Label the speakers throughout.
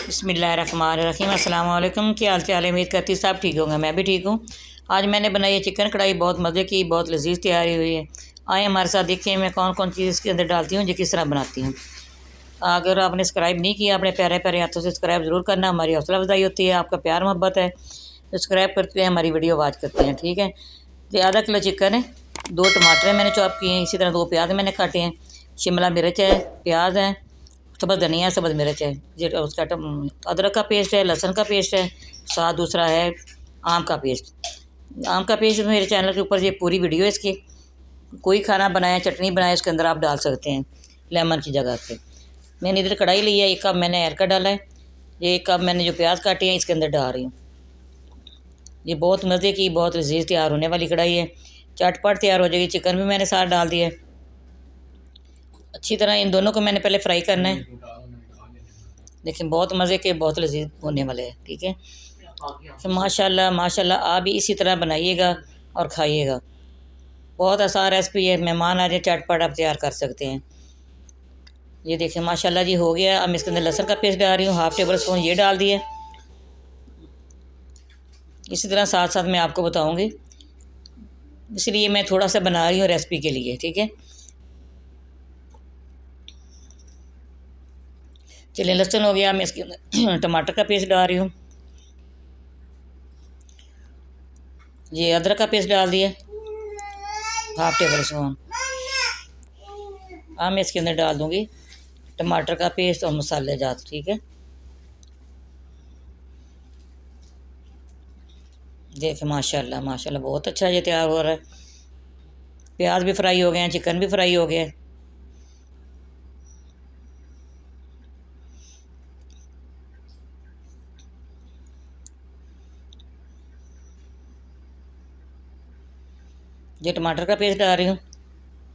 Speaker 1: बिस्मिल्लाहिर्रहमानिर्रहीम अस्सलाम वालेकुम। क्या हाल चाल है? उम्मीद करती सब ठीक होंगे। मैं भी ठीक हूँ। आज मैंने बनाई है चिकन कढ़ाई, बहुत मज़े की, बहुत लजीज तैयारी हुई है। आए हमारे साथ देखिए मैं कौन कौन चीज़ इसके अंदर डालती हूँ, जो किस तरह बनाती हूँ। अगर आपने सब्सक्राइब नहीं किया, अपने प्यारे प्यारे हाथों से सब्सक्राइब ज़रूर करना, हमारी हौसला अफजाई होती है। आपका प्यार मोहब्बत है, सब्सक्राइब करते हैं, हमारी वीडियो वॉच करते हैं। ठीक है, तो आधा किलो चिकन है, 2 टमाटर मैंने चॉप किए हैं, इसी तरह 2 प्याज मैंने काटे हैं, शिमला मिर्च है, प्याज है, सब्ज़ धनिया, सब्ज़ मिर्च है, जो उसका अदरक का पेस्ट है, लहसुन का पेस्ट है, साथ दूसरा है आम का पेस्ट। आम का पेस्ट मेरे चैनल के ऊपर ये पूरी वीडियो है इसकी। कोई खाना बनाया, चटनी बनाए, उसके अंदर आप डाल सकते हैं लेमन की जगह पे। मैंने इधर कढ़ाई ली है, 1 कप मैंने एरका डाला है, ये 1 कप मैंने जो प्याज काटे हैं इसके अंदर डाल रही हूँ। ये बहुत मज़े की, बहुत लजीज तैयार होने वाली कढ़ाई है, चटपट तैयार हो जाएगी। चिकन भी मैंने साथ डाल दिया है। अच्छी तरह इन दोनों को मैंने पहले फ्राई करना है। देखिए बहुत मज़े के, बहुत लजीज होने वाले हैं। ठीक है, तो माशाल्लाह माशाल्लाह आप भी इसी तरह बनाइएगा और खाइएगा। बहुत आसान रेसिपी है, मेहमान आ जाए चटपट आप तैयार कर सकते हैं। ये देखिए माशाल्लाह जी हो गया। अब इसके अंदर लहसुन का पेस्ट डाल रही हूँ, 1/2 टेबल स्पून ये डाल दिए। इसी तरह साथ साथ मैं आपको बताऊँगी, इसलिए मैं थोड़ा सा बना रही हूँ रेसिपी के लिए। ठीक है, चलिए लहसुन हो गया, मैं इसके अंदर टमाटर का पेस्ट डाल रही हूँ। ये अदरक का पेस्ट डाल दिया, 1/2 टेबल स्पून। अब मैं इसके अंदर डाल दूँगी टमाटर का पेस्ट और मसाले जात। ठीक है, देखिए माशाल्लाह माशाल्लाह बहुत अच्छा ये तैयार हो रहा है। प्याज भी फ्राई हो गए हैं, चिकन भी फ्राई हो गया है। ये टमाटर का पेस्ट डाल रही हूँ,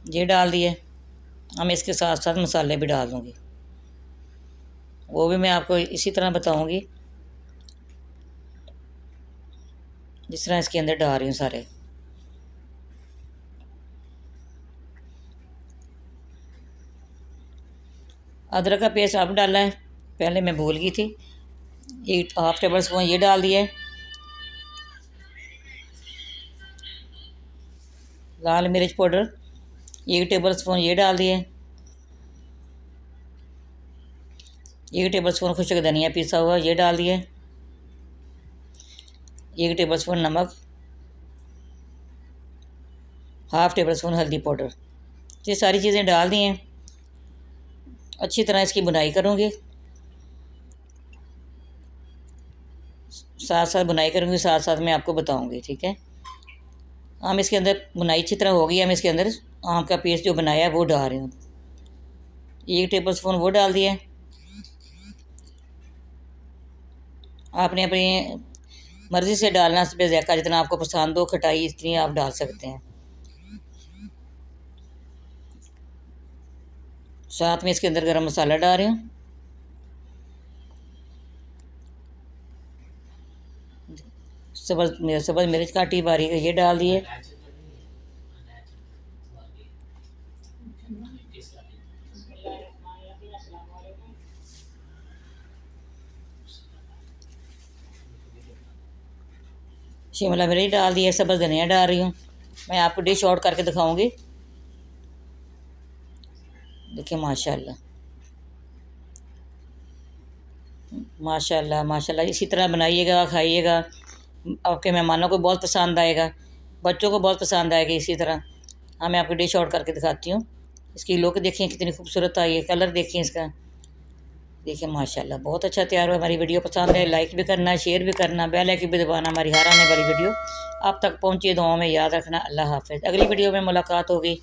Speaker 1: ये डाल दिए। अब मैं इसके साथ साथ मसाले भी डाल दूँगी, वो भी मैं आपको इसी तरह बताऊँगी जिस तरह इसके अंदर डाल रही हूँ सारे। अदरक का पेस्ट अब डाला है, पहले मैं भूल गई थी। ये 1/2 टेबल स्पून ये डाल दिया है। लाल मिर्च पाउडर 1 टेबल स्पून ये डाल दिए। 1 टेबल स्पून खुश्क धनिया पिसा हुआ ये डाल दिए। 1 टेबल स्पून नमक, 1/2 टेबल स्पून हल्दी पाउडर। ये सारी चीज़ें डाल दी हैं। अच्छी तरह इसकी बुनाई करूँगी, साथ साथ बुनाई करूँगी, साथ साथ मैं आपको बताऊँगी। ठीक है, हम इसके अंदर बुनाई अच्छी तरह होगी। हम इसके अंदर आम का पेस्ट जो बनाया है वो डाल रही हूँ, 1 टेबल स्पून वो डाल दिया। आपने अपनी मर्ज़ी से डालना, इस पर ज़ायका जितना आपको पसंद हो, खटाई इतनी आप डाल सकते हैं। साथ में इसके अंदर गरम मसाला डाल रही हूँ, सब्ज़ मिर्च काटी बारीक ये डाल दिए। शिमला मिर्च डाल दिए, सब्ज़ धनिया डाल रही हूँ। मैं आपको डिश आउट करके दिखाऊंगी। देखिए माशाल्लाह माशाल्लाह माशाल्लाह, इसी तरह बनाइएगा, खाइएगा। आपके मेहमानों को बहुत पसंद आएगा, बच्चों को बहुत पसंद आएगा। इसी तरह हाँ मैं आपको डिश आउट करके दिखाती हूँ। इसकी लुक देखिए कितनी खूबसूरत आई है, कलर देखिए इसका। देखिए माशाल्लाह बहुत अच्छा तैयार हुआ। हमारी वीडियो पसंद है, लाइक भी करना, शेयर भी करना, बेल आइकन भी दबाना, हमारी हर आने वाली वीडियो आप तक पहुँचे। दुआओं में याद रखना। अल्लाह हाफ़िज़। अगली वीडियो में मुलाकात होगी।